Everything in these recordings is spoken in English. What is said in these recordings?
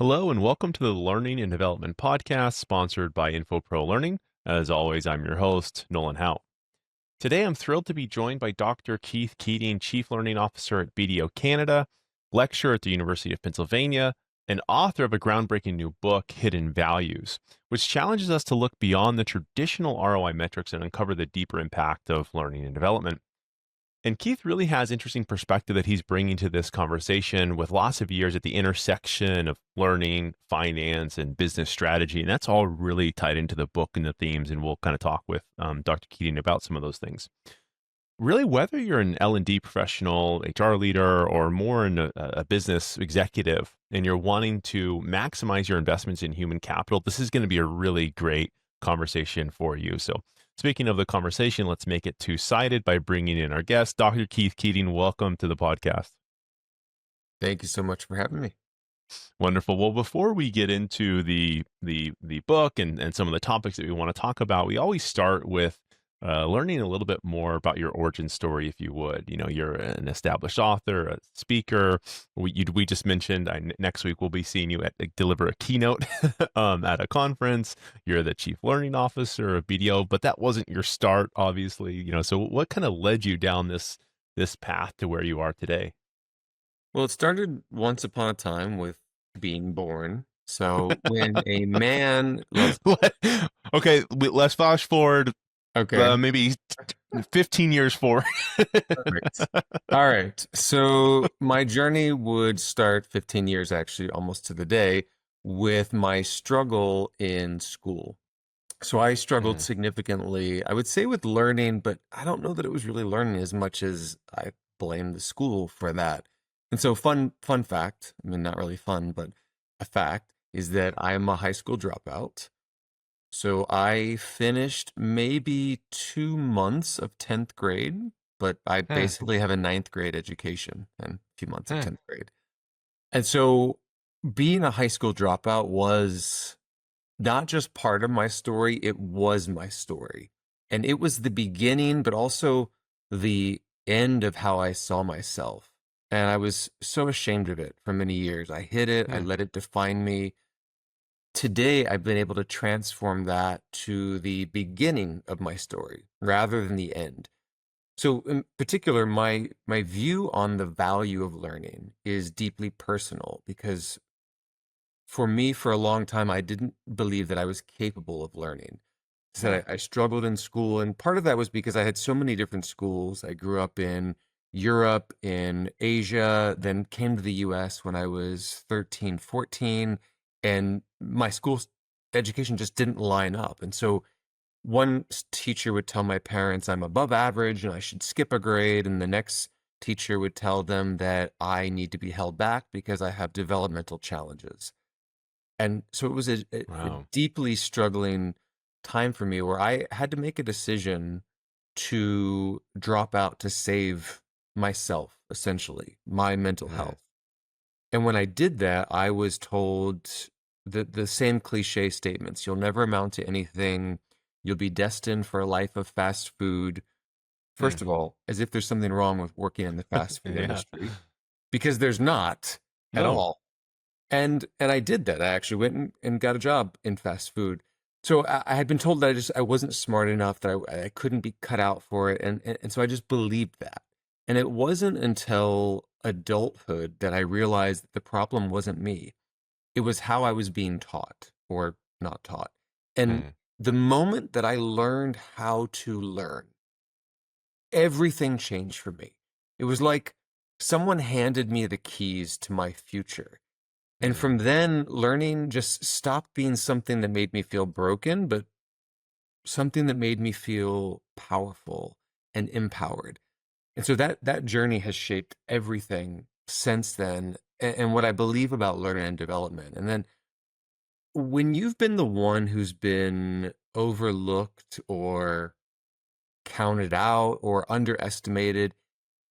Hello and welcome to the Learning and Development Podcast sponsored by Infopro Learning. As always, I'm your host, Nolan Hout. Today, I'm thrilled to be joined by Dr. Keith Keating, Chief Learning Officer at BDO Canada, lecturer at the University of Pennsylvania, and author of a groundbreaking new book, Hidden Values, which challenges us to look beyond the traditional ROI metrics and uncover the deeper impact of learning and development. And Keith really has interesting perspective that he's bringing to this conversation with lots of years at the intersection of learning, finance, and business strategy. And that's all really tied into the book and the themes. And we'll kind of talk with Dr. Keating about some of those things. Really, whether you're an L&D professional, HR leader, or more in a business executive, and you're wanting to maximize your investments in human capital, this is going to be a really great conversation for you. So speaking of the conversation, let's make it two-sided by bringing in our guest, Dr. Keith Keating. Welcome to the podcast. Thank you so much for having me. Wonderful. Well, before we get into the book and some of the topics that we want to talk about, we always start with learning a little bit more about your origin story, if you would. You know, you're an established author, a speaker. We just mentioned next week we'll be seeing you deliver a keynote at a conference. You're the chief learning officer of BDO, but that wasn't your start, obviously. You know, so what kind of led you down this path to where you are today? Well, it started once upon a time with being born. So when a man let's Okay, let's flash forward okay, maybe 15 years forward. perfect. All right. So my journey would start 15 years actually almost to the day with my struggle in school. So I struggled Mm, significantly, I would say with learning, but I don't know that it was really learning as much as I blame the school for that. And so fun fact, I mean not really fun, but a fact is that I am a high school dropout. So I finished maybe 2 months of 10th grade, but I mm, basically have a ninth grade education and a few months of mm, 10th grade. And so being a high school dropout was not just part of my story, it was my story. And it was the beginning, but also the end of how I saw myself. And I was so ashamed of it for many years. I hid it, I mm. let it define me. Today, I've been able to transform that to the beginning of my story rather than the end. So in particular, my view on the value of learning is deeply personal because for me, for a long time, I didn't believe that I was capable of learning. So Yeah. I struggled in school, and part of that was because I had so many different schools. I grew up in Europe, in Asia, then came to the US when I was 13, 14, and my school education just didn't line up. And so one teacher would tell my parents I'm above average and I should skip a grade, and the next teacher would tell them that I need to be held back because I have developmental challenges. And so it was a Wow. deeply struggling time for me where I had to make a decision to drop out to save myself, essentially, my mental Mm, health. And when I did that, I was told the same cliche statements. You'll never amount to anything. You'll be destined for a life of fast food. mm. First of all, as if there's something wrong with working in the fast food Yeah. industry, because there's not at No. all. And I did that. I actually went and got a job in fast food. So I had been told that I wasn't smart enough, that I couldn't be cut out for it, and so I just believed that. And it wasn't until adulthood that I realized that the problem wasn't me. It was how I was being taught or not taught. And Mm, the moment that I learned how to learn, everything changed for me. It was like someone handed me the keys to my future. And mm, from then, learning just stopped being something that made me feel broken, but something that made me feel powerful and empowered. And so that journey has shaped everything since then, and what I believe about learning and development. And then when you've been the one who's been overlooked or counted out or underestimated,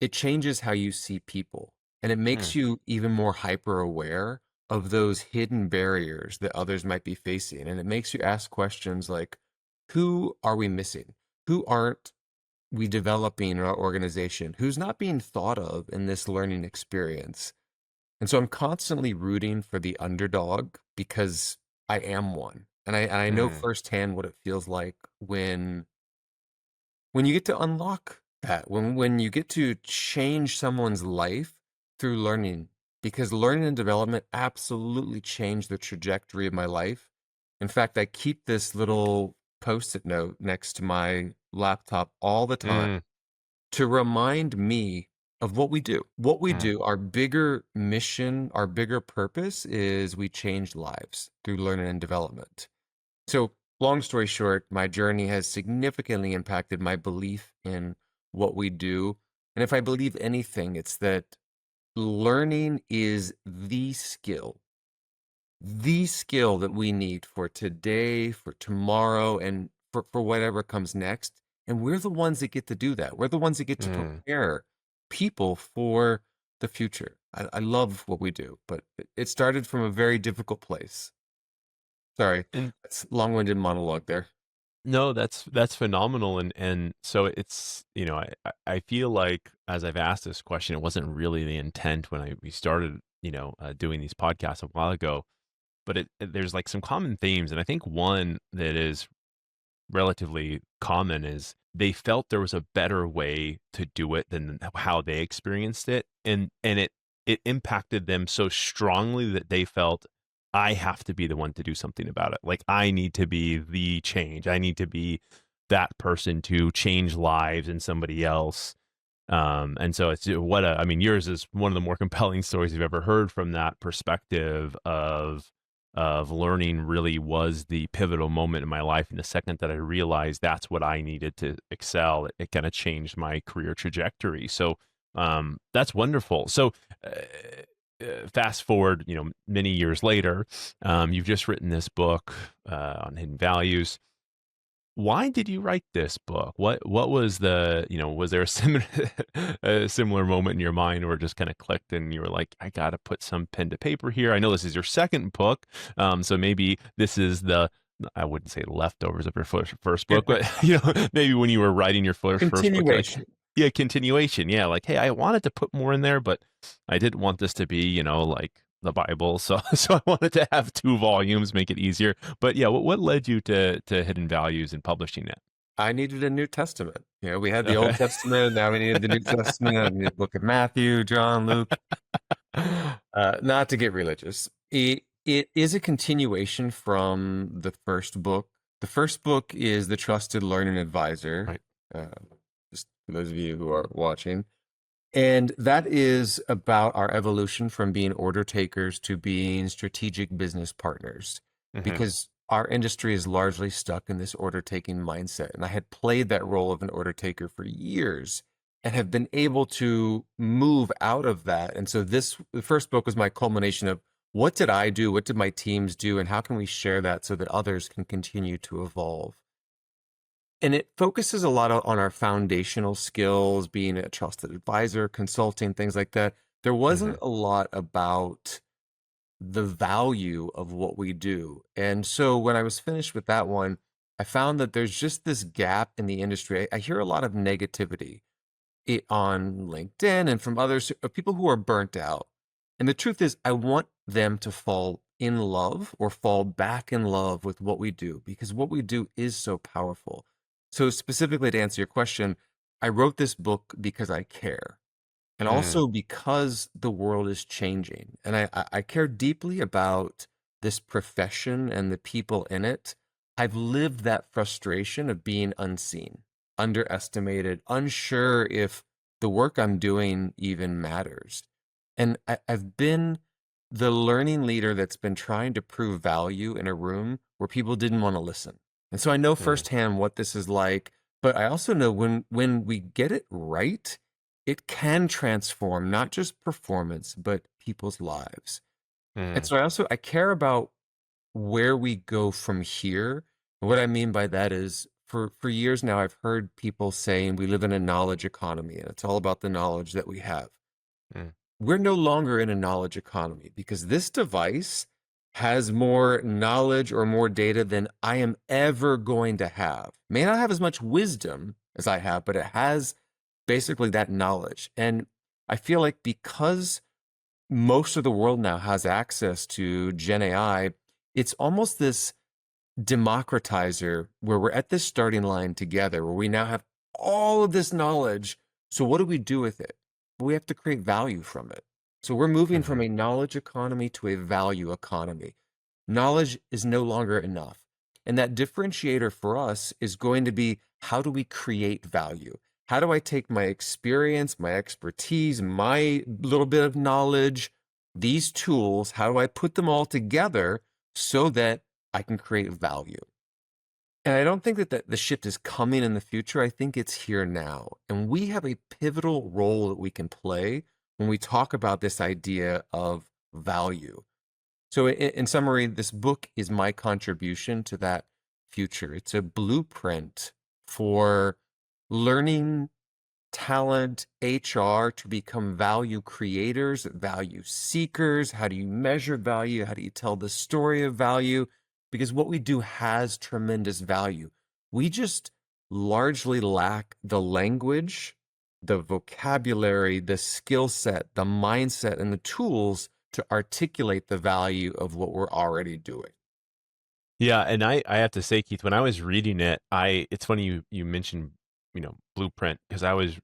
it changes how you see people. And it mm. makes you even more hyper aware of those hidden barriers that others might be facing. And it makes you ask questions like, who are we missing? Who aren't we developing in our organization? Who's not being thought of in this learning experience? And so I'm constantly rooting for the underdog because I am one. And I know Mm, firsthand what it feels like when you get to unlock that, when you get to change someone's life through learning, because learning and development absolutely changed the trajectory of my life. In fact, I keep this little post-it note next to my laptop all the time mm, to remind me of what we do. What we mm, do, our bigger mission, our bigger purpose is we change lives through learning and development. So, long story short, my journey has significantly impacted my belief in what we do. And if I believe anything, it's that learning is the skill that we need for today, for tomorrow, and for whatever comes next. And we're the ones that get to do that. We're the ones that get to mm. prepare people for the future. I love what we do, but it started from a very difficult place. Sorry, And that's long-winded monologue there. no, that's phenomenal. And so it's, I feel like as I've asked this question, it wasn't really the intent when we started, doing these podcasts a while ago, but there's like some common themes. And I think one that is relatively common is they felt there was a better way to do it than how they experienced it, and it impacted them so strongly that they felt, I have to be the one to do something about it. Like, I need to be the change. I need to be that person to change lives in somebody else. And so it's I mean, yours is one of the more compelling stories you've ever heard from that perspective of learning really was the pivotal moment in my life. And the second that I realized that's what I needed to excel, it kind of changed my career trajectory. So that's wonderful. So fast forward, many years later, you've just written this book on hidden values. Why did you write this book? What was was there a similar a similar moment in your mind where it just kind of clicked and you were like, I got to put some pen to paper here. I know this is your second book, so maybe this is I wouldn't say leftovers of your first book, but maybe when you were writing your first book, you're like, Continuation. yeah, continuation, yeah, like, hey, I wanted to put more in there, but I didn't want this to be, like the Bible, so so I wanted to have two volumes, make it easier. But yeah, what led you to Hidden Values and publishing it? I needed a New Testament. We had the Old Okay. Testament, now we needed the New Testament. I needed the book of Matthew, John, Luke. Not to get religious. It is a continuation from the first book. The first book is The Trusted Learning Advisor. Right. Uh, just for those of you who are watching. And that is about our evolution from being order takers to being strategic business partners, Hmm. because our industry is largely stuck in this order taking mindset. And I had played that role of an order taker for years and have been able to move out of that. And so the first book was my culmination of what did I do? What did my teams do? And how can we share that so that others can continue to evolve? And it focuses a lot on our foundational skills, being a trusted advisor, consulting, things like that. There wasn't Hmm. a lot about the value of what we do. And so when I was finished with that one, I found that there's just this gap in the industry. I hear a lot of negativity on LinkedIn and from others, people who are burnt out. And the truth is, I want them to fall in love or fall back in love with what we do, because what we do is so powerful. So, specifically to answer your question, I wrote this book because I care, and Mm, also because the world is changing. And I care deeply about this profession and the people in it. I've lived that frustration of being unseen, underestimated, unsure if the work I'm doing even matters. And I've been the learning leader that's been trying to prove value in a room where people didn't want to listen. And so I know mm, firsthand what this is like, but I also know when we get it right, it can transform not just performance, but people's lives. And mm, so I care about where we go from here. And what I mean by that is for years now, I've heard people saying we live in a knowledge economy and it's all about the knowledge that we have. mm, We're no longer in a knowledge economy because this device has more knowledge or more data than I am ever going to have. May not have as much wisdom as I have, but it has basically that knowledge. And I feel like because most of the world now has access to Gen AI. It's almost this democratizer where we're at this starting line together, where we now have all of this knowledge. So what do we do with it? We have to create value from it. So we're moving from Mhm. a knowledge economy to a value economy. Knowledge is no longer enough. And that differentiator for us is going to be, how do we create value? How do I take my experience, my expertise, my little bit of knowledge, these tools, how do I put them all together so that I can create value? And I don't think that the shift is coming in the future. I think it's here now. And we have a pivotal role that we can play when we talk about this idea of value. So, in summary, this book is my contribution to that future. It's a blueprint for learning, talent, HR to become value creators, value seekers. How do you measure value? How do you tell the story of value? Because what we do has tremendous value. We just largely lack the language, the vocabulary, the skill set, the mindset, and the tools to articulate the value of what we're already doing. Yeah, and I have to say, Keith, when I was reading it, it's funny you mentioned, blueprint, because I was,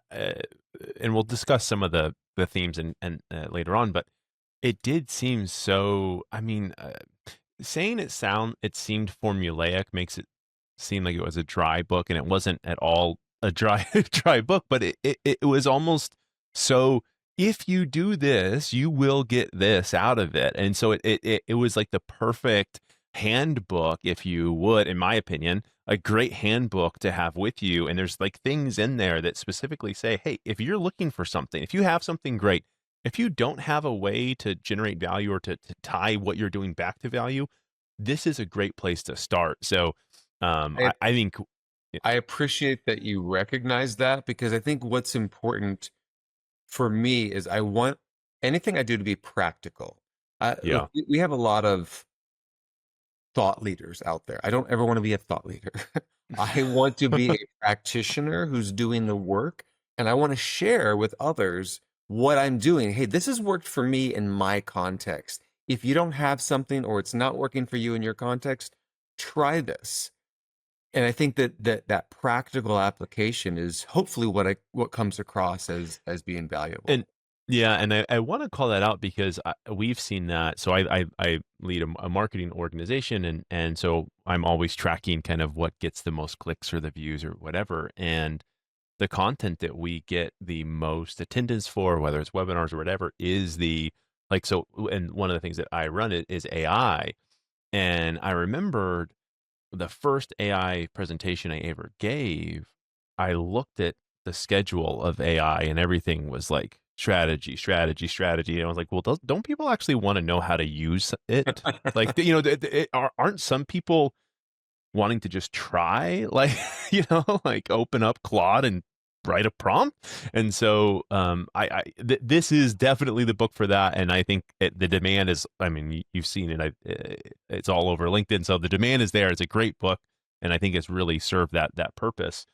and we'll discuss some of the themes and later on, but it did seem so. I mean, saying it seemed formulaic makes it seem like it was a dry book, and it wasn't at all a dry dry book, but it was almost so, if you do this, you will get this out of it. And so it was like the perfect handbook, if you would, in my opinion, a great handbook to have with you. And there's like things in there that specifically say, hey, if you're looking for something, if you have something great, if you don't have a way to generate value or to tie what you're doing back to value, this is a great place to start. So I, I think, I appreciate that you recognize that, because I think what's important for me is I want anything I do to be practical. yeah. Look, we have a lot of thought leaders out there. I don't ever want to be a thought leader. I want to be a practitioner who's doing the work, and I want to share with others what I'm doing. Hey, this has worked for me in my context. If you don't have something or it's not working for you in your context, try this. And I think that practical application is hopefully what comes across as being valuable. And yeah, and I want to call that out because we've seen that. So I lead a marketing organization, and so I'm always tracking kind of what gets the most clicks or the views or whatever. And the content that we get the most attendance for, whether it's webinars or whatever, is the like so. And one of the things that I run it is AI. And I remembered the first AI presentation I ever gave, I looked at the schedule of AI and everything was like strategy, strategy, strategy. And I was like, well, don't people actually want to know how to use it? Like, aren't some people wanting to just try, like, like open up Claude and write a prompt? And so this is definitely the book for that. And I think the demand is, I mean, you've seen it. It's all over LinkedIn. So the demand is there. It's a great book. And I think it's really served that purpose.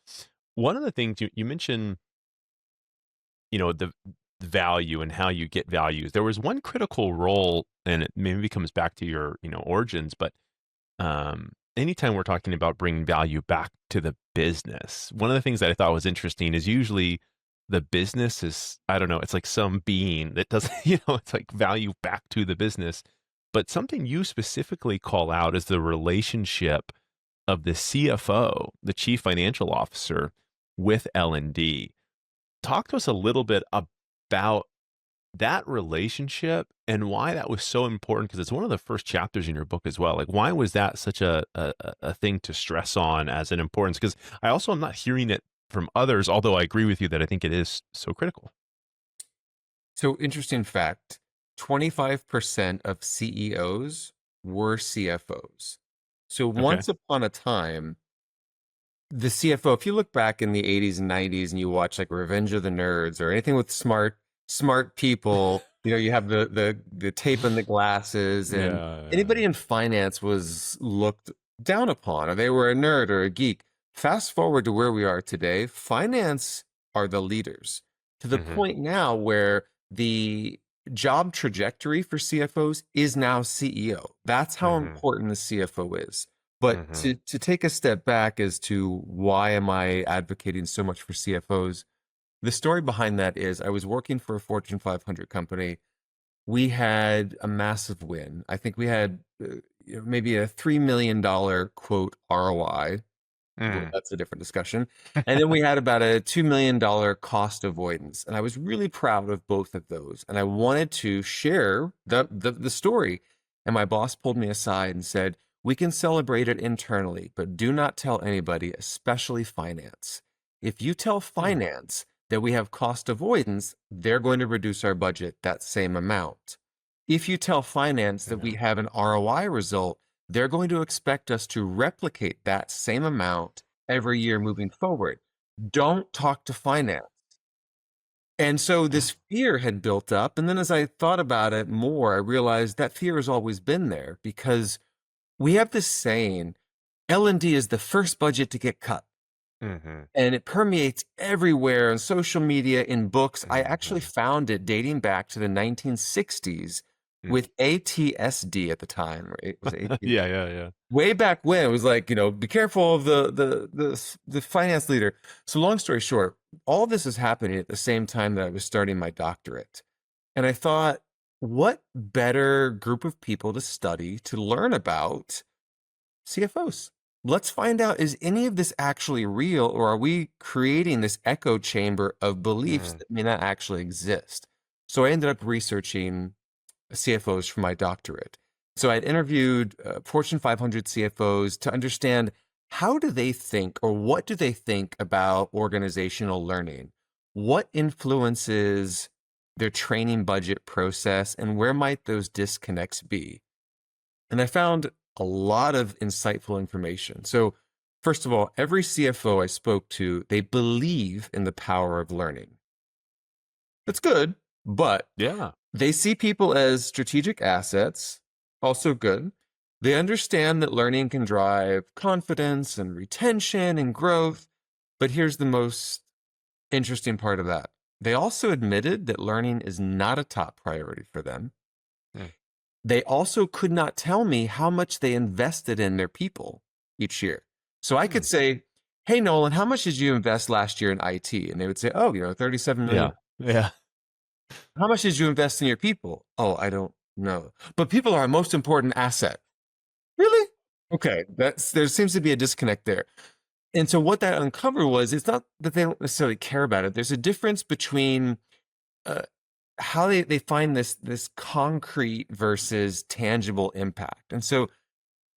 One of the things you mentioned, the value and how you get values. There was one critical role, and it maybe comes back to your, origins, but anytime we're talking about bringing value back to the business, one of the things that I thought was interesting is usually the business is, I don't know, it's like some being that doesn't, it's like value back to the business. But something you specifically call out is the relationship of the CFO, the chief financial officer, with L&D. Talk to us a little bit about that relationship and why that was so important, because it's one of the first chapters in your book as well. Like, why was that such a thing to stress on as an importance? Because I also am not hearing it from others, although I agree with you that I think it is so critical. So, interesting fact, 25% of CEOs were CFOs. So Okay. once upon a time, the CFO, if you look back in the 80s and 90s and you watch like Revenge of the Nerds or anything with smart people, you have the tape and the glasses, and Yeah. anybody in finance was looked down upon, or they were a nerd or a geek. Fast forward to where we are today, finance are the leaders, to the Hmm. point now where the job trajectory for CFOs is now CEO. That's how Mhm. important the CFO is. But Mhm. to take a step back as to why am I advocating so much for CFOs, the story behind that is I was working for a Fortune 500 company. We had a massive win. I think we had maybe a $3 million quote ROI. Well, Mm. that's a different discussion. And then we had about a $2 million cost avoidance. And I was really proud of both of those. And I wanted to share the story. And my boss pulled me aside and said, we can celebrate it internally, but do not tell anybody, especially finance. If you tell Hmm. finance that we have cost avoidance, they're going to reduce our budget that same amount. If you tell finance that we Yeah. have an ROI result, they're going to expect us to replicate that same amount every year moving forward. Don't talk to finance. And so this fear had built up. And then as I thought about it more, I realized that fear has always been there because we have this saying, L&D is the first budget to get cut. Mhm. And it permeates everywhere on social media, in books. I actually Mhm. found it dating back to the 1960s Mm. with ATSD at the time. Right? Was it AT? Yeah, yeah, yeah. Way back when it was like, be careful of the finance leader. So long story short, all this is happening at the same time that I was starting my doctorate. And I thought, what better group of people to study to learn about CFOs? Let's find out, is any of this actually real, or are we creating this echo chamber of beliefs Mhm. that may not actually exist? So I ended up researching CFOs for my doctorate. So I'd interviewed Fortune 500 CFOs to understand, how do they think, or what do they think about organizational learning? What influences their training budget process, and where might those disconnects be? And I found a lot of insightful information. So first of all, every CFO I spoke to, they believe in the power of learning. That's good, but Yeah. they see people as strategic assets, also good. They understand that learning can drive confidence and retention and growth. But here's the most interesting part of that. They also admitted that learning is not a top priority for them. Mm. They also could not tell me how much they invested in their people each year. So I Mm. could say, hey, Nolan, how much did you invest last year in IT? And they would say, oh, 37 million. Yeah. Yeah. How much did you invest in your people? Oh, I don't know. But people are our most important asset. Really? Okay, there seems to be a disconnect there. And so what that uncovered was, it's not that they don't necessarily care about it. There's a difference between uh, how they find this concrete versus tangible impact. And so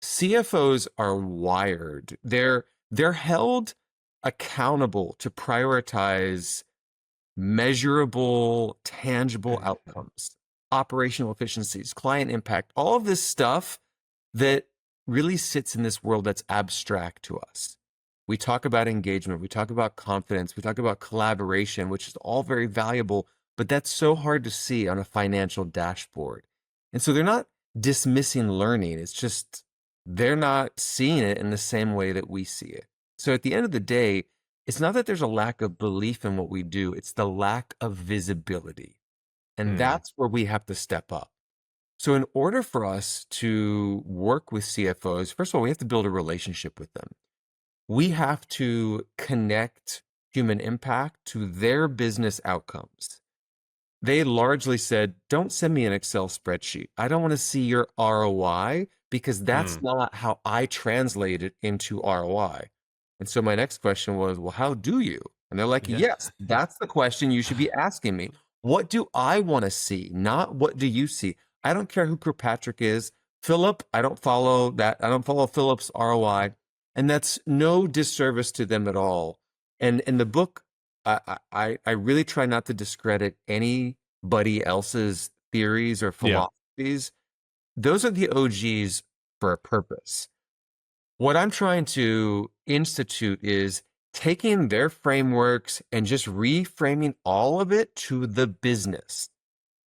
CFOs are wired. They're held accountable to prioritize measurable, tangible Mhm. outcomes, operational efficiencies, client impact, all of this stuff that really sits in this world that's abstract to us. We talk about engagement, we talk about confidence, we talk about collaboration, which is all very valuable, but that's so hard to see on a financial dashboard. And so they're not dismissing learning, it's just they're not seeing it in the same way that we see it. So at the end of the day, it's not that there's a lack of belief in what we do, it's the lack of visibility. And Mm. that's where we have to step up. So, in order for us to work with CFOs, first of all, we have to build a relationship with them. We have to connect human impact to their business outcomes. They largely said, don't send me an Excel spreadsheet. I don't want to see your ROI because that's Mm. not how I translate it into ROI. And so my next question was, well, how do you? And they're like, Yeah. yes, that's the question you should be asking me. What do I want to see? Not what do you see? I don't care who Kirkpatrick is. Philip, I don't follow that. I don't follow Philip's ROI. And that's no disservice to them at all. And in the book, I really try not to discredit anybody else's theories or Yeah. philosophies. Those are the OGs for a purpose. What I'm trying to institute is taking their frameworks and just reframing all of it to the business.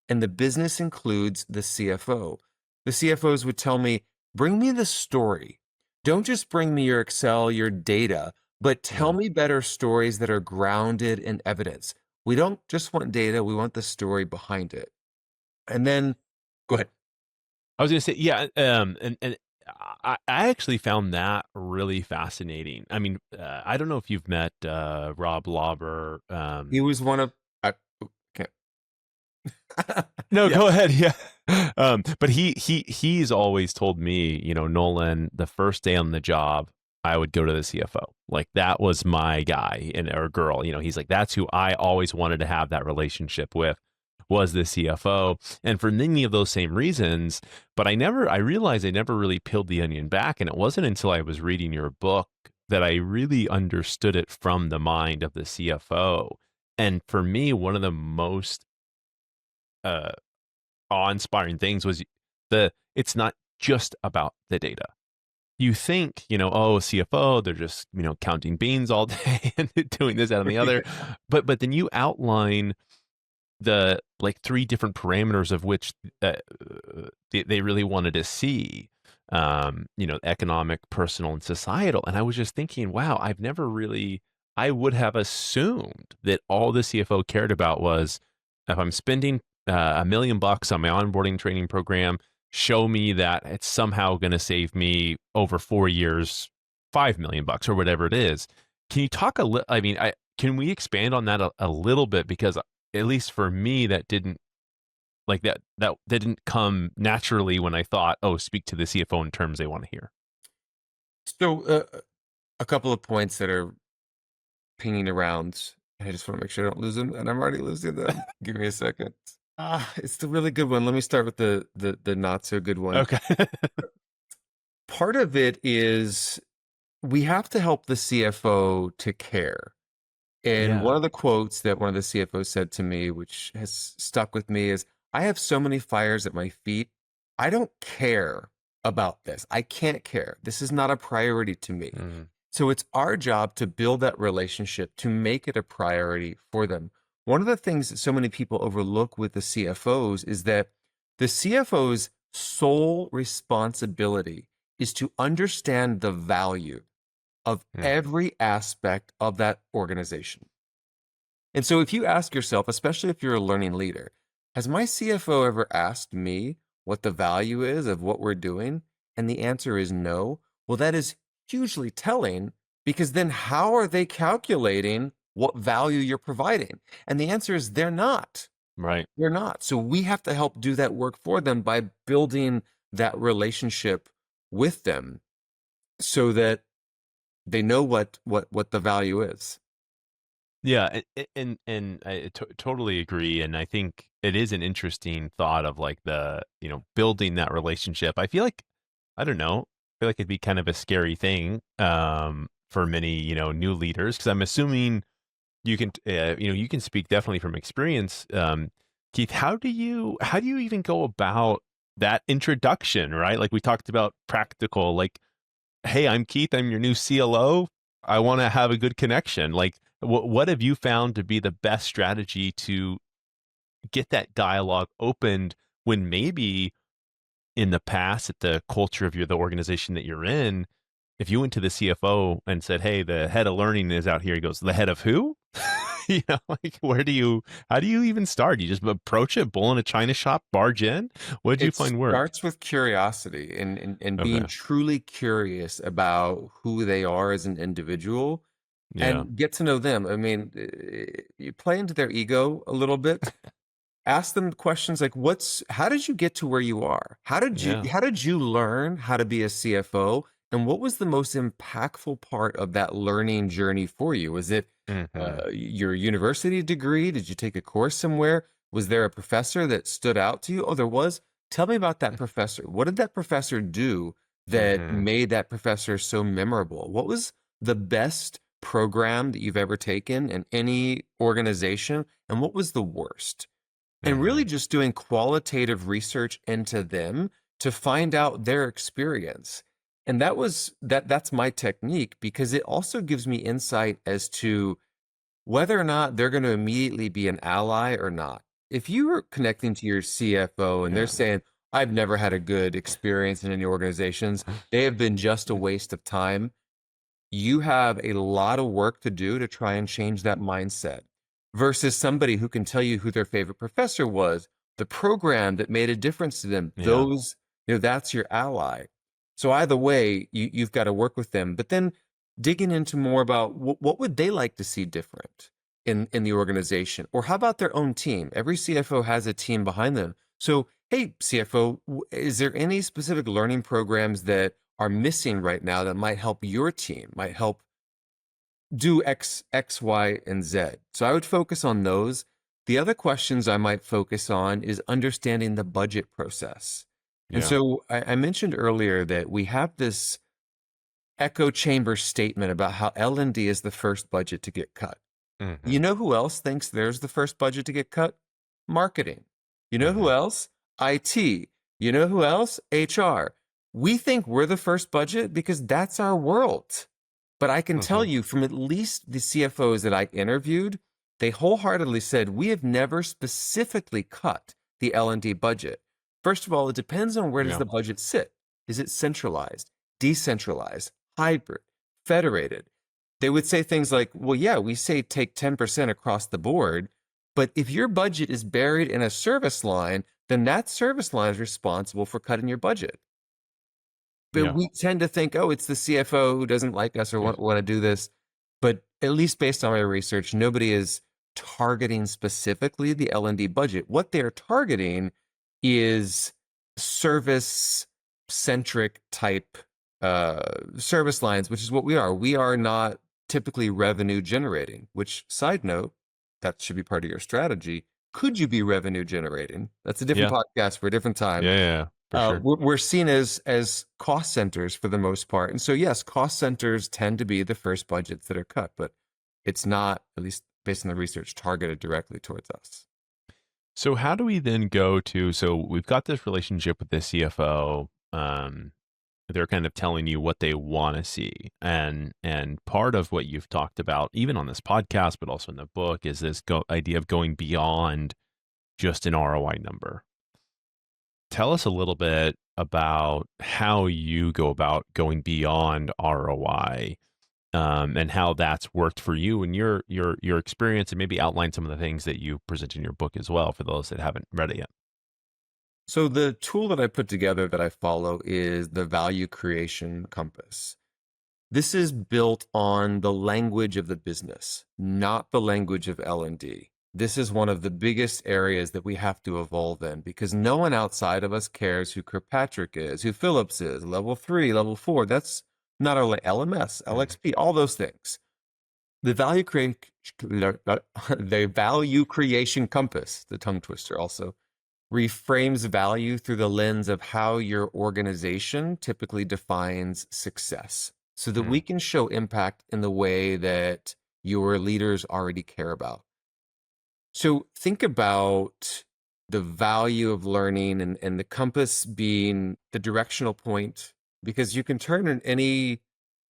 And the business includes the CFO. The CFOs would tell me, bring me the story. Don't just bring me your Excel, your data, but tell Yeah. me better stories that are grounded in evidence. We don't just want data, we want the story behind it. And then go ahead. I was going to say, yeah, and I actually found that really fascinating. I mean, I don't know if you've met Rob Lauber. He was one of I, okay. No, Yeah. go ahead. Yeah. But he's always told me, Nolan, the first day on the job, I would go to the CFO. Like that was my guy and or girl. He's like, that's who I always wanted to have that relationship with was the CFO. And for many of those same reasons, but I realized I never really peeled the onion back. And it wasn't until I was reading your book that I really understood it from the mind of the CFO. And for me, one of the most uh awe-inspiring things was it's not just about the data. You think, oh, CFO, they're just, counting beans all day and doing this, that, and the other. But then you outline the like three different parameters of which they really wanted to see, economic, personal, and societal. And I was just thinking, wow, I would have assumed that all the CFO cared about was if I'm spending $1 million on my onboarding training program, show me that it's somehow going to save me over 4 years, $5 million or whatever it is. Can you talk a little? I mean, can we expand on that a little bit? Because at least for me, that didn't like that didn't come naturally when I thought, oh, speak to the CFO in terms they want to hear. So a couple of points that are pinging around. I just want to make sure I don't lose them, and I'm already losing them. Give me a second. It's the really good one. Let me start with the not so good one. Okay. Part of it is we have to help the CFO to care. And Yeah. one of the quotes that one of the CFOs said to me, which has stuck with me, is I have so many fires at my feet. I don't care about this. I can't care. This is not a priority to me. Mm, So it's our job to build that relationship, to make it a priority for them. One of the things that so many people overlook with the CFOs is that the CFO's sole responsibility is to understand the value of mm, every aspect of that organization. And so if you ask yourself, especially if you're a learning leader, has my CFO ever asked me what the value is of what we're doing? And the answer is no. Well, that is hugely telling because then how are they calculating what value you're providing? And the answer is they're not. right. They're not. So we have to help do that work for them by building that relationship with them so that they know what the value is. Yeah, and I totally agree, and I think it is an interesting thought of like building that relationship. I feel like I don't know, I feel like it'd be kind of a scary thing for many new leaders because I'm assuming you can you can speak definitely from experience. Keith, how do you even go about that introduction, right? Like we talked about practical, like hey, I'm Keith, I'm your new CLO. I want to have a good connection. Like, what have you found to be the best strategy to get that dialogue opened when maybe in the past, at the culture of the organization that you're in, if you went to the CFO and said, "Hey, the head of learning is out here," he goes, "The head of who?" Like how do you even start? You just approach it, bull in a china shop, barge in. What did you It find worked? starts with curiosity and being Okay. truly curious about who they are as an individual Yeah. and get to know them. I mean, you play into their ego a little bit. Ask them questions like, how did you get to where you are? Yeah. How did you learn how to be a CFO? And what was the most impactful part of that learning journey for you? Was it Hmm. your university degree? Did you take a course somewhere? Was there a professor that stood out to you? Oh, there was. Tell me about that professor. What did that professor do that Hmm. made that professor so memorable? What was the best program that you've ever taken in any organization? And what was the worst? And really Hmm. just doing qualitative research into them to find out their experience. And that's my technique because it also gives me insight as to whether or not they're going to immediately be an ally or not. If you are connecting to your CFO and they're Yeah. saying, I've never had a good experience in any organizations, they have been just a waste of time, you have a lot of work to do to try and change that mindset versus somebody who can tell you who their favorite professor was, the program that made a difference to them, Yeah. that's your ally. So either way, you've got to work with them. But then digging into more about what would they like to see different in the organization, or how about their own team? Every CFO has a team behind them. So, hey, CFO, is there any specific learning programs that are missing right now that might help your team, might help do X, Y, and Z? So I would focus on those. The other questions I might focus on is understanding the budget process. And Yeah. so I mentioned earlier that we have this echo chamber statement about how L&D is the first budget to get cut. You Hmm. know who else thinks there's the first budget to get cut? Marketing. You know who Hmm. else? IT. You know who else? HR. We think we're the first budget because that's our world. But I can tell Hmm. you from at least the CFOs that I interviewed, they wholeheartedly said, we have never specifically cut the L&D budget. First of all, it depends on where does Yeah. the budget sit. Is it centralized, decentralized, hybrid, federated? They would say things like, well, yeah, we say take 10% across the board, but if your budget is buried in a service line, then that service line is responsible for cutting your budget. But Yeah. we tend to think, oh, it's the CFO who doesn't like us or want to do this. But at least based on my research, nobody is targeting specifically the L&D budget. What they're targeting is service centric type service lines, which is what we are. We are not typically revenue generating, which, side note, that should be part of your strategy. Could you be revenue generating? That's a different Yeah. podcast for a different time. Yeah. Yeah. For sure. We're seen as cost centers for the most part. And so, yes, cost centers tend to be the first budgets that are cut, but it's not, at least based on the research, targeted directly towards us. So how do we then go to, so we've got this relationship with the CFO. They're kind of telling you what they want to see. And part of what you've talked about, even on this podcast, but also in the book, is this idea of going beyond just an ROI number. Tell us a little bit about how you go about going beyond ROI, and how that's worked for you and your experience, and maybe outline some of the things that you present in your book as well for those that haven't read it yet. So the tool that I put together that I follow is the value creation compass. This is built on the language of the business, not the language of L&D. This is one of the biggest areas that we have to evolve in because no one outside of us cares who Kirkpatrick is, who Phillips is, level 3, level 4. That's not our LMS, Mhm. LXP, all those things. The the value creation compass, the tongue twister also, reframes value through the lens of how your organization typically defines success so that we Mm. can show impact in the way that your leaders already care about. So think about the value of learning and the compass being the directional point, because you can turn in any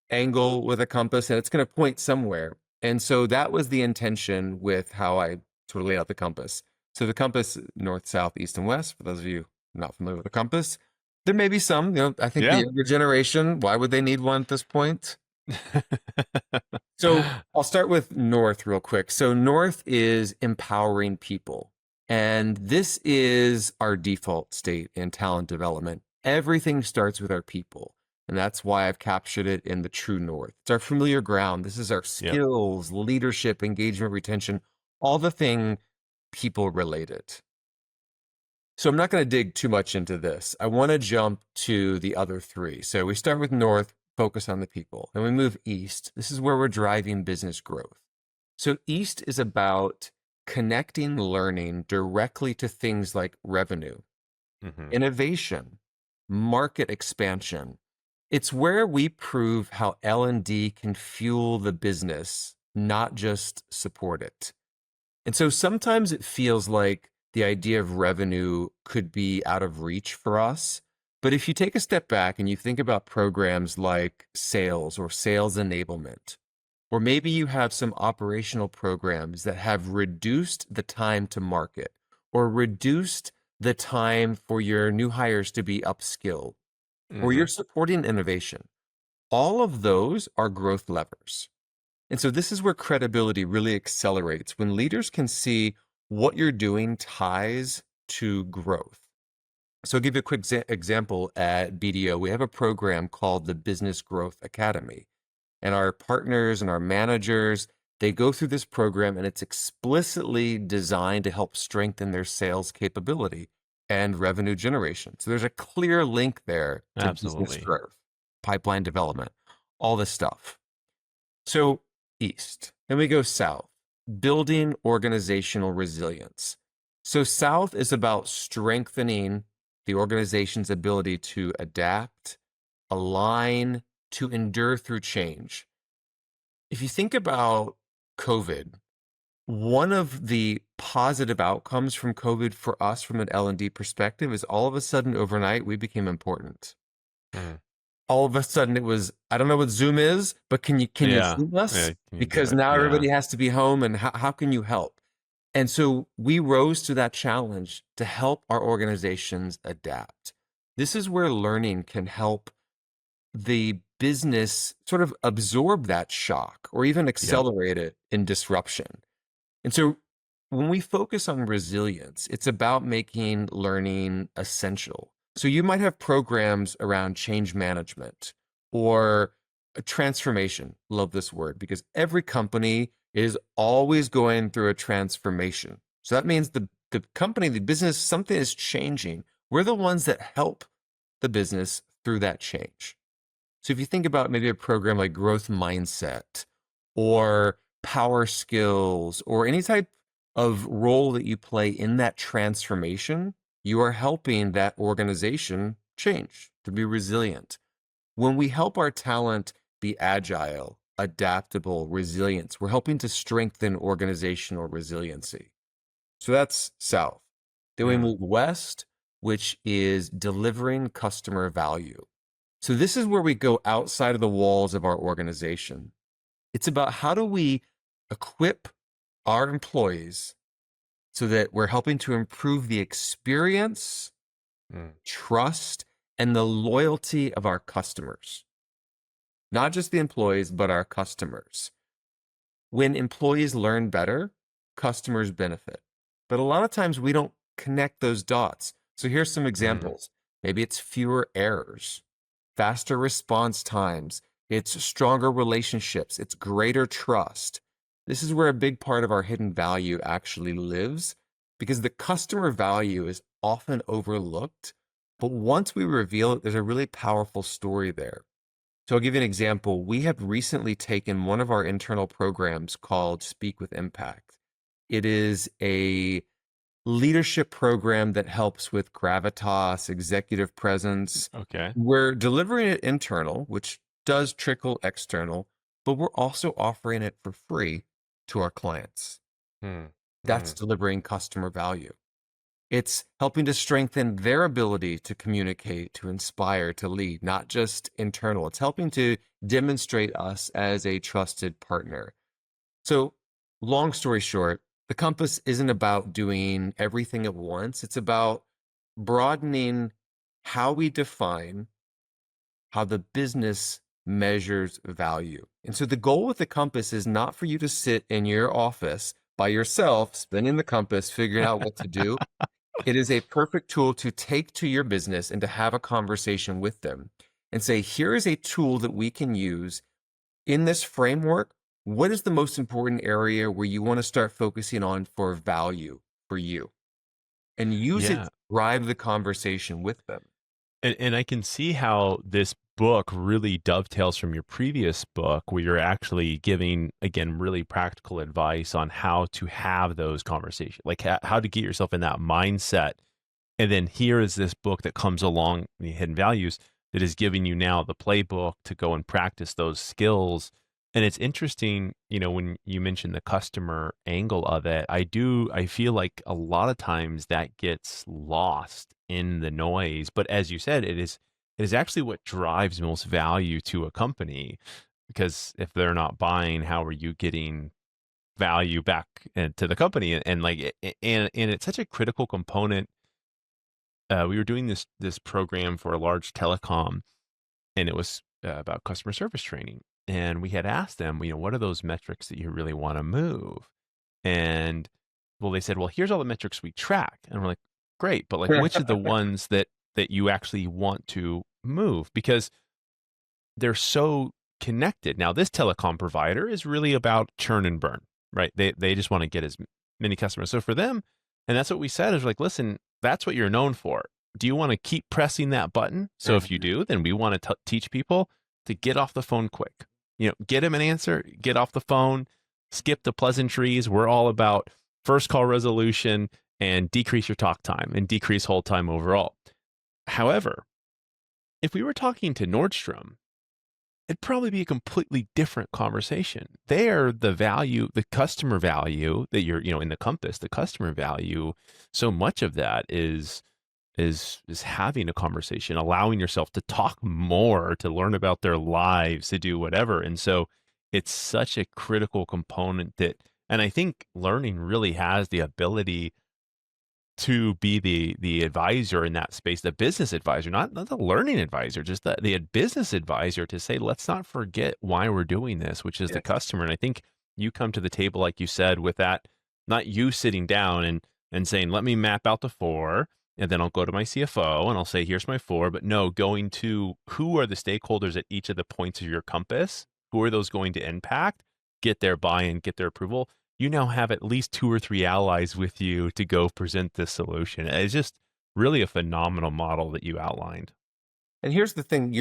angle with a compass and it's going to point somewhere. And so that was the intention with how I sort of laid out the compass. So the compass, north, south, east, and west, for those of you not familiar with the compass, there may be some, I think the Yeah. younger generation, why would they need one at this point? So I'll start with North real quick. So North is empowering people. And this is our default state in talent development. Everything starts with our people. And that's why I've captured it in the true North. It's our familiar ground. This is our Yep. skills, leadership, engagement, retention, all the thing people related. So I'm not going to dig too much into this. I want to jump to the other three. So we start with North, focus on the people, and we move East. This is where we're driving business growth. So East is about connecting learning directly to things like revenue, Hmm. innovation, market expansion. It's where we prove how L&D can fuel the business, not just support it. And so sometimes it feels like the idea of revenue could be out of reach for us. But if you take a step back and you think about programs like sales or sales enablement, or maybe you have some operational programs that have reduced the time to market or reduced the time for your new hires to be upskilled, or Hmm. you're supporting innovation, all of those are growth levers. And so this is where credibility really accelerates when leaders can see what you're doing ties to growth. So I'll give you a quick example at BDO. We have a program called the Business Growth Academy. And our partners and our managers, they go through this program and it's explicitly designed to help strengthen their sales capability and revenue generation. So there's a clear link there to business Absolutely. growth, pipeline development, all this stuff. So east, then we go south, building organizational resilience. So south is about strengthening the organization's ability to adapt, align, to endure through change. If you think about COVID, one of the positive outcomes from COVID for us from an L&D perspective is all of a sudden overnight we became important. Mm. All of a sudden it was, I don't know what Zoom is, but can you Yeah. Zoom us? Yeah. Can you do Because it? now Yeah. everybody has to be home and how can you help? And so we rose to that challenge to help our organizations adapt. This is where learning can help the business sort of absorb that shock or even Yep. accelerate it in disruption. And so when we focus on resilience, it's about making learning essential. So you might have programs around change management or a transformation. Love this word because every company is always going through a transformation. So that means the company, the business, something is changing. We're the ones that help the business through that change. So if you think about maybe a program like growth mindset or power skills or any type of role that you play in that transformation, you are helping that organization change to be resilient. When we help our talent be agile, adaptable, resilience, we're helping to strengthen organizational resiliency. So that's south. Then we Mm. move west, which is delivering customer value. So this is where we go outside of the walls of our organization. It's about how do we equip our employees so that we're helping to improve the experience, Mm. trust, and the loyalty of our customers. Not just the employees, but our customers. When employees learn better, customers benefit. But a lot of times we don't connect those dots. So here's some Mm. examples. Maybe it's fewer errors, faster response times, it's stronger relationships, it's greater trust. This is where a big part of our hidden value actually lives because the customer value is often overlooked. But once we reveal it, there's a really powerful story there. So I'll give you an example. We have recently taken one of our internal programs called Speak with Impact. It is a leadership program that helps with gravitas, executive presence. Okay. We're delivering it internal, which does trickle external, but we're also offering it for free to our clients. Mm. That's Mm. delivering customer value. It's helping to strengthen their ability to communicate, to inspire, to lead, not just internal. It's helping to demonstrate us as a trusted partner. So, long story short, the compass isn't about doing everything at once. It's about broadening how we define how the business measures value. And so the goal with the compass is not for you to sit in your office by yourself, spinning the compass, figuring out what to do. It is a perfect tool to take to your business and to have a conversation with them and say, here is a tool that we can use in this framework. What is the most important area where you want to start focusing on for value for you? And use it Yeah. to drive the conversation with them. And I can see how this book really dovetails from your previous book, where you're actually giving, again, really practical advice on how to have those conversations, like how to get yourself in that mindset. And then here is this book that comes along, the Hidden Values, that is giving you now the playbook to go and practice those skills. And it's interesting, when you mentioned the customer angle of it, I feel like a lot of times that gets lost in the noise. But as you said, it is actually what drives most value to a company. Because if they're not buying, how are you getting value back to the company? And like, and it's such a critical component. We were doing this program for a large telecom, and it was about customer service training. And we had asked them, what are those metrics that you really want to move? And well, they said, well, here's all the metrics we track. And we're like, great, but like which of the ones that you actually want to move? Because they're so connected. Now, this telecom provider is really about churn and burn, right? They just want to get as many customers. So for them, and that's what we said is like, listen, that's what you're known for. Do you want to keep pressing that button? So if you Mhm. do, then we want to teach people to get off the phone quick. Get them an answer, get off the phone, skip the pleasantries. We're all about first call resolution and decrease your talk time and decrease hold time overall. However, if we were talking to Nordstrom, it'd probably be a completely different conversation. There, the value, the customer value that you're, in the compass, the customer value, so much of that is having a conversation, allowing yourself to talk more, to learn about their lives, to do whatever. And so it's such a critical component and I think learning really has the ability to be the advisor in that space, the business advisor, not the learning advisor, just the business advisor to say, let's not forget why we're doing this, which is the Yes. customer. And I think you come to the table, like you said, with that, not you sitting down and saying, let me map out the four, and then I'll go to my CFO and I'll say, here's my four. But no, going to who are the stakeholders at each of the points of your compass? Who are those going to impact? Get their buy-in, get their approval. You now have at least two or three allies with you to go present this solution. It's just really a phenomenal model that you outlined. And here's the thing,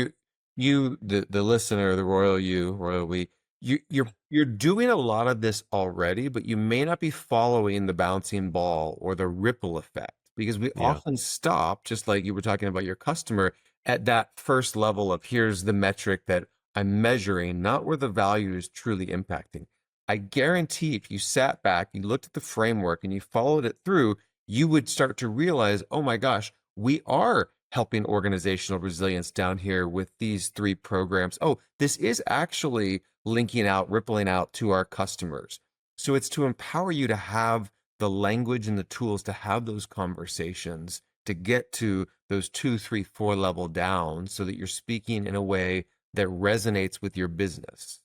the listener, the royal we, you're doing a lot of this already, but you may not be following the bouncing ball or the ripple effect because we Yeah. often stop, just like you were talking about your customer, at that first level of here's the metric that I'm measuring, not where the value is truly impacting. I guarantee if you sat back, you looked at the framework and you followed it through, you would start to realize, oh my gosh, we are helping organizational resilience down here with these three programs. Oh, this is actually linking out, rippling out to our customers. So it's to empower you to have the language and the tools to have those conversations to get to those 2, 3, 4 level down so that you're speaking in a way that resonates with your business.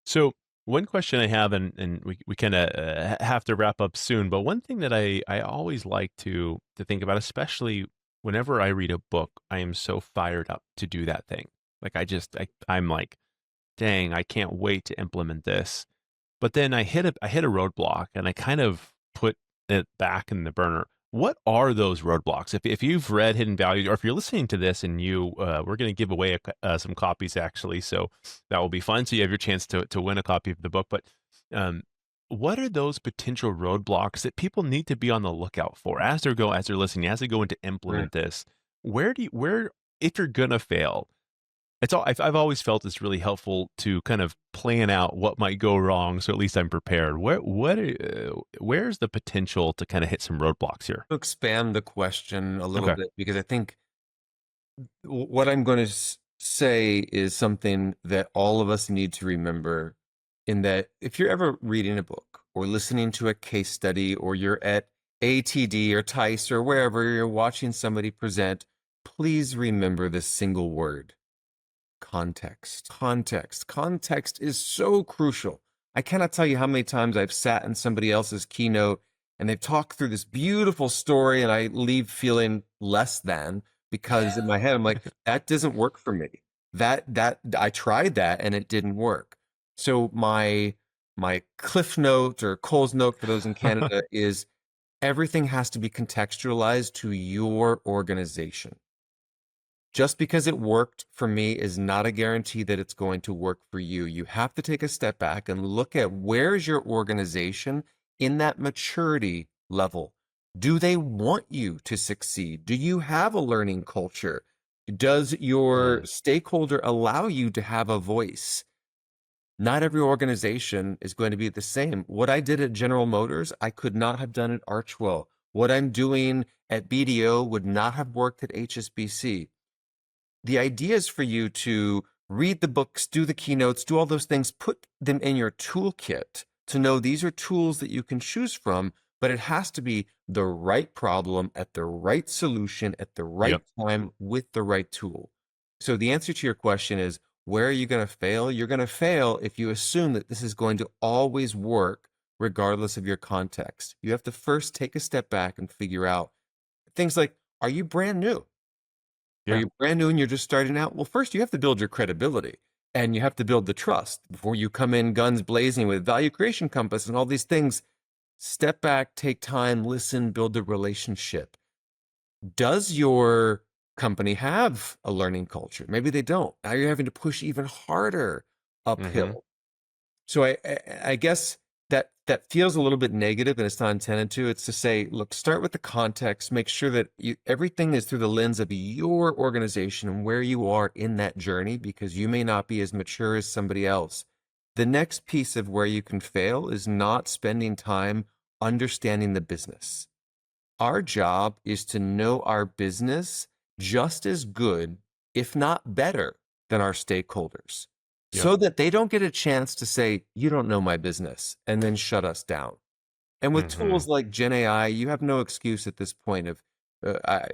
So one question I have, and we kind of have to wrap up soon, but one thing that I always like to think about, especially whenever I read a book, I am so fired up to do that thing. Like I'm like, dang, I can't wait to implement this. But then I hit a roadblock and I kind of put it back in the burner. What are those roadblocks? If you've read Hidden Values, or if you're listening to this and we're going to give away some copies actually, so that will be fun. So you have your chance to win a copy of the book. But um, what are those potential roadblocks that people need to be on the lookout for as they're listening, as they go in to Mm. implement this? Where if you're gonna fail, I've always felt it's really helpful to kind of plan out what might go wrong, so at least I'm prepared. Where's the potential to kind of hit some roadblocks here? To expand the question a little Okay. bit, because I think what I'm going to say is something that all of us need to remember in that if you're ever reading a book or listening to a case study or you're at ATD or TICE or wherever you're watching somebody present, please remember this single word: context. Context. Context is so crucial. I cannot tell you how many times I've sat in somebody else's keynote and they've talked through this beautiful story and I leave feeling less than because in my head I'm like, that doesn't work for me. That I tried that and it didn't work. So my cliff note or Cole's note for those in Canada is everything has to be contextualized to your organization. Just because it worked for me is not a guarantee that it's going to work for you. You have to take a step back and look at where's your organization in that maturity level. Do they want you to succeed? Do you have a learning culture? Does your Mm, stakeholder allow you to have a voice? Not every organization is going to be the same. What I did at General Motors, I could not have done at Archwell. What I'm doing at BDO would not have worked at HSBC. The idea is for you to read the books, do the keynotes, do all those things, put them in your toolkit to know these are tools that you can choose from, but it has to be the right problem at the right solution at the right yep. time with the right tool. So the answer to your question is, where are you going to fail? You're going to fail if you assume that this is going to always work regardless of your context. You have to first take a step back and figure out, things like, are you brand new? Are Yeah. you brand new and you're just starting out? Well, first you have to build your credibility and you have to build the trust before you come in guns blazing with value creation compass and all these things. Step back, take time, listen, build a relationship. Does your company have a learning culture? Maybe they don't. Now you're having to push even harder Mm-hmm. uphill. So I guess that feels a little bit negative, and it's not intended to. It's to say, look, start with the context, make sure that everything is through the lens of your organization and where you are in that journey, because you may not be as mature as somebody else. The next piece of where you can fail is not spending time understanding the business. Our job is to know our business just as good, if not better, than our stakeholders, Yep. so that they don't get a chance to say, you don't know my business, and then shut us down. And with Mm-hmm. tools like Gen AI, you have no excuse at this point of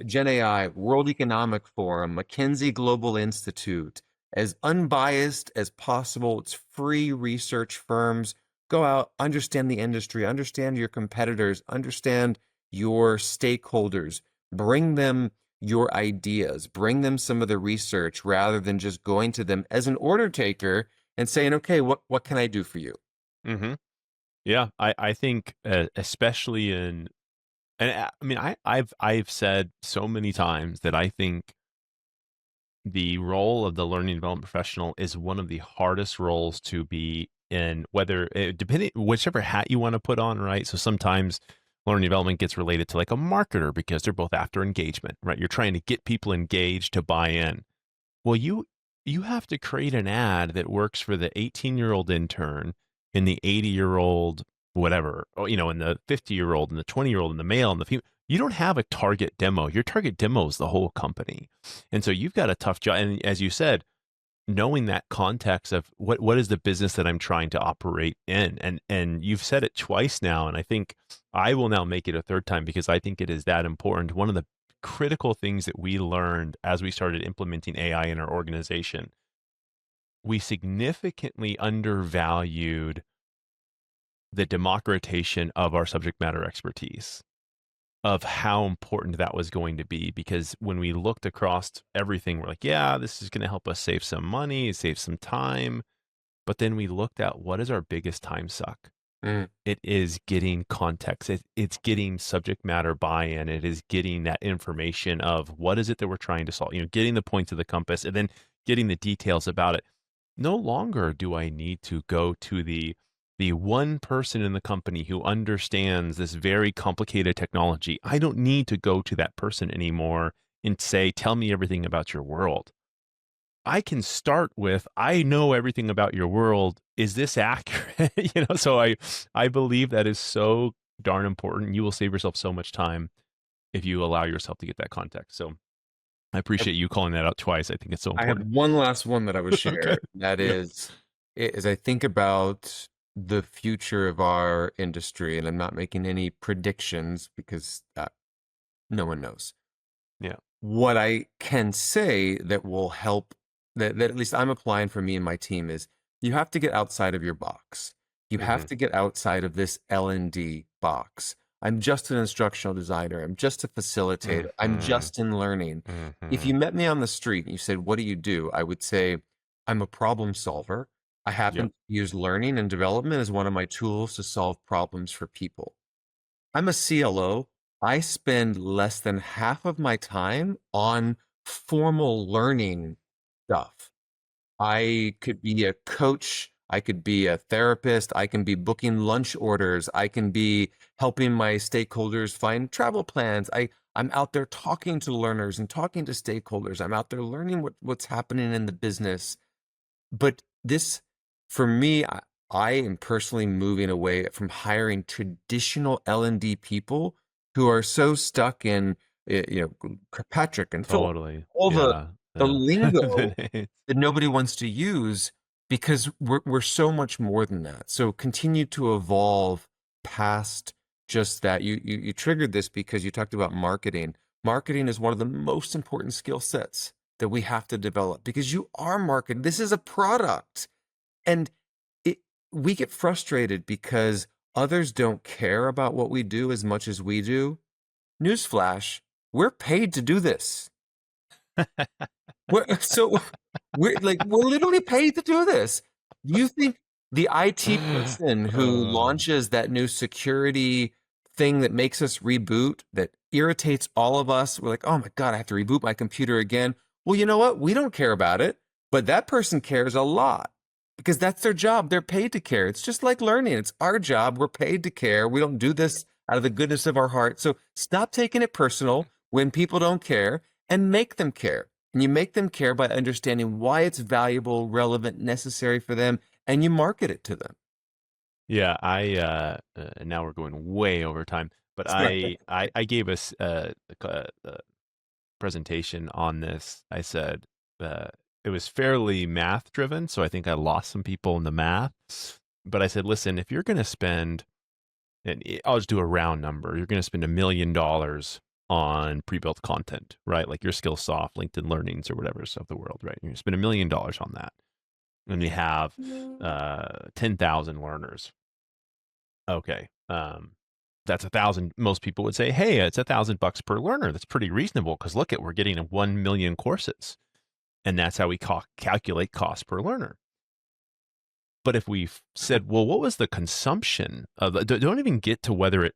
Gen AI, World Economic Forum, McKinsey Global Institute, as unbiased as possible. It's free research firms. Go out, understand the industry, understand your competitors, understand your stakeholders, bring them your ideas, bring them some of the research rather than just going to them as an order taker and saying, okay, what can I do for you? Mm-hmm. Yeah. I think especially in and I mean I've said so many times that I think the role of the learning development professional is one of the hardest roles to be in, whether depending whichever hat you want to put on, right? So sometimes learning development gets related to like a marketer because they're both after engagement, right? You're trying to get people engaged to buy in. Well, you have to create an ad that works for the 18-year-old intern and the 80-year-old whatever, or, and the 50-year-old and the 20-year-old and the male and the female. You don't have a target demo. Your target demo is the whole company. And so you've got a tough job. And as you said, knowing that context of what is the business that I'm trying to operate in. And you've said it twice now, and I think I will now make it a third time because I think it is that important. One of the critical things that we learned as we started implementing AI in our organization, we significantly undervalued the democratization of our subject matter expertise, of how important that was going to be. Because when we looked across everything, we're like, yeah, this is going to help us save some money, save some time. But then we looked at what is our biggest time suck. Mm. It is getting context. It's getting subject matter buy-in. It is getting that information of what is it that we're trying to solve. Getting the points of the compass and then getting the details about it. No longer do I need to go to the one person in the company who understands this very complicated technology. I don't need to go to that person anymore and say, "Tell me everything about your world." I can start with, I know everything about your world. Is this accurate? So I believe that is so darn important. You will save yourself so much time if you allow yourself to get that context. So I appreciate you calling that out twice. I think it's so I have important. one last one that I would Okay. share. That Yep. is, as I think about the future of our industry, and I'm not making any predictions because no one knows. Yeah. What I can say that will help, that at least I'm applying for me and my team, is you have to get outside of your box. You Hmm. have to get outside of this L&D box. I'm just an instructional designer. I'm just a facilitator. I'm Hmm. just in learning. If Hmm. you met me on the street and you said, what do you do? I would say, I'm a problem solver. I happen Yep. to use learning and development as one of my tools to solve problems for people. I'm a CLO. I spend less than half of my time on formal learning stuff. I could be a coach. I could be a therapist. I can be booking lunch orders. I can be helping my stakeholders find travel plans. I'm out there talking to learners and talking to stakeholders. I'm out there learning what's happening in the business. But this, for me, I am personally moving away from hiring traditional L&D people who are so stuck in, Patrick and Philip, Totally. all Yeah. the Yeah. lingo The names. that nobody wants to use because we're so much more than that. So continue to evolve past just that. You triggered this because you talked about marketing. Marketing is one of the most important skill sets that we have to develop because you are marketing. This is a product. And it, we get frustrated because others don't care about what we do as much as we do. Newsflash, we're paid to do this. So we're literally paid to do this. You think the IT person who Oh, launches that new security thing that makes us reboot, that irritates all of us, we're like, oh my God, I have to reboot my computer again. Well, you know what? We don't care about it, but that person cares a lot because that's their job. They're paid to care. It's just like learning. It's our job. We're paid to care. We don't do this out of the goodness of our heart. So stop taking it personal when people don't care and make them care. And you make them care by understanding why it's valuable, relevant, necessary for them, and you market it to them. yeah. Now we're going way over time, but Right. I gave us a presentation on this. I said uh, it was fairly math driven, so I think I lost some people in the math. But I said, listen, if you're going to spend, and I'll just do a round number, you're going to spend $1 million on pre-built content, right? Like your Skillsoft, LinkedIn Learnings, or whatever of the world, right? You're going to spend $1 million on that, and you have 10,000 learners. Okay, that's 1,000. Most people would say, hey, it's $1,000 per learner. That's pretty reasonable because look at we're getting 1 million courses, and that's how we calculate cost per learner. But if we said, well, what was the consumption of don't even get to whether it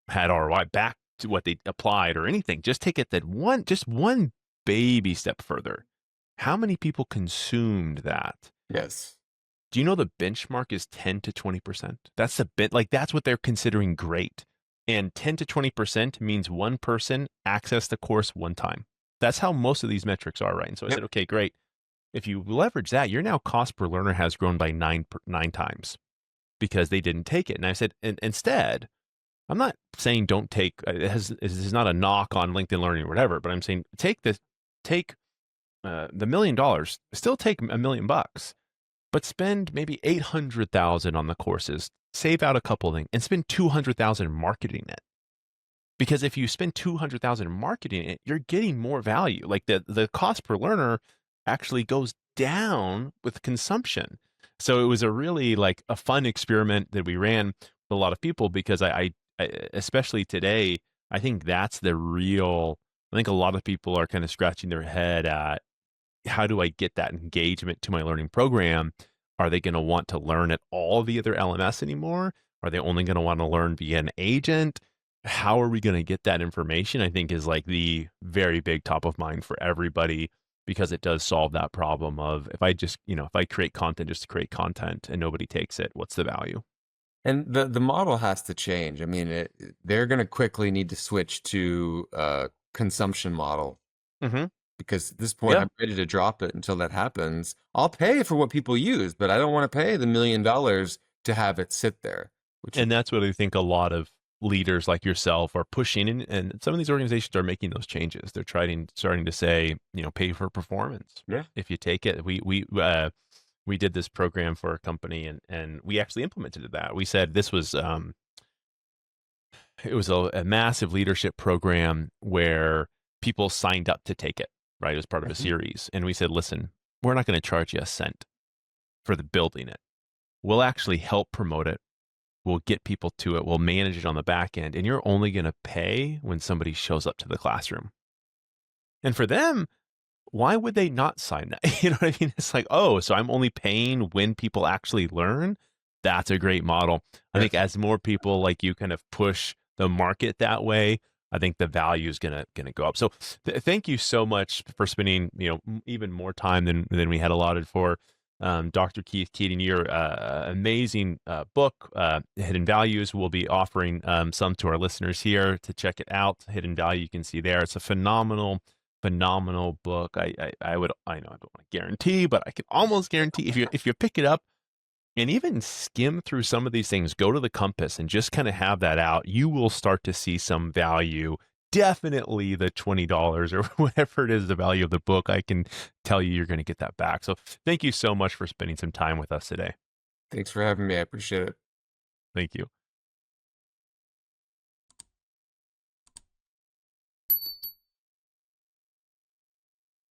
had ROI back to what they applied or anything. Just take it that just one baby step further. How many people consumed that? Yes. Do you know the benchmark is 10 to 20%? That's the bit like that's what they're considering great. And 10 to 20% means one person accessed the course one time. That's how most of these metrics are, right? And so I Yep. said, okay, great. If you leverage that, your now cost per learner has grown by nine times because they didn't take it. And I said, and instead, I'm not saying don't take. This is not a knock on LinkedIn Learning or whatever, but I'm saying take the $1 million, still take $1 million, but spend maybe 800,000 on the courses, save out a couple of things, and spend 200,000 marketing it. Because if you spend 200,000 marketing it, you're getting more value. Like the cost per learner actually goes down with consumption. So it was a really like a fun experiment that we ran with a lot of people because I especially today, I think that's the real. I think a lot of people are kind of scratching their head at how do I get that engagement to my learning program? Are they going to want to learn at all via their LMS anymore? Are they only going to want to learn via an agent? How are we going to get that information? I think is like the very big top of mind for everybody because it does solve that problem of if I just, if I create content just to create content and nobody takes it, what's the value? And the model has to change. I mean, they're going to quickly need to switch to a consumption model Mm-hmm. because at this point, Yeah. I'm ready to drop it until that happens. I'll pay for what people use, but I don't want to pay the $1 million to have it sit there, which is, And that's what I think a lot of leaders like yourself are pushing, and some of these organizations are making those changes. They're starting to say, pay for performance. yeah. If you take it, we did this program for a company, and we actually implemented that. We said this was it was a massive leadership program where people signed up to take it. Right, it was part of a Mhm. series, and we said, listen, we're not going to charge you a cent for the building it. We'll actually help promote it. We'll get people to it. We'll manage it on the back end. And you're only going to pay when somebody shows up to the classroom. And for them, why would they not sign that? You know what I mean? It's like, oh, so I'm only paying when people actually learn. That's a great model. I think Yes. as more people like you kind of push the market that way, I think the value is gonna go up. So thank you so much for spending even more time than we had allotted for. Dr. Keith Keating, your amazing book, Hidden Values. We'll be offering some to our listeners here to check it out. Hidden Value, you can see there. It's a phenomenal book. I know I don't want to guarantee, but I can almost guarantee if you pick it up and even skim through some of these things, go to the compass and just kind of have that out, you will start to see some value. Definitely the $20 or whatever it is, the value of the book. I can tell you're going to get that back. So thank you so much for spending some time with us today. Thanks for having me. I appreciate it. Thank you.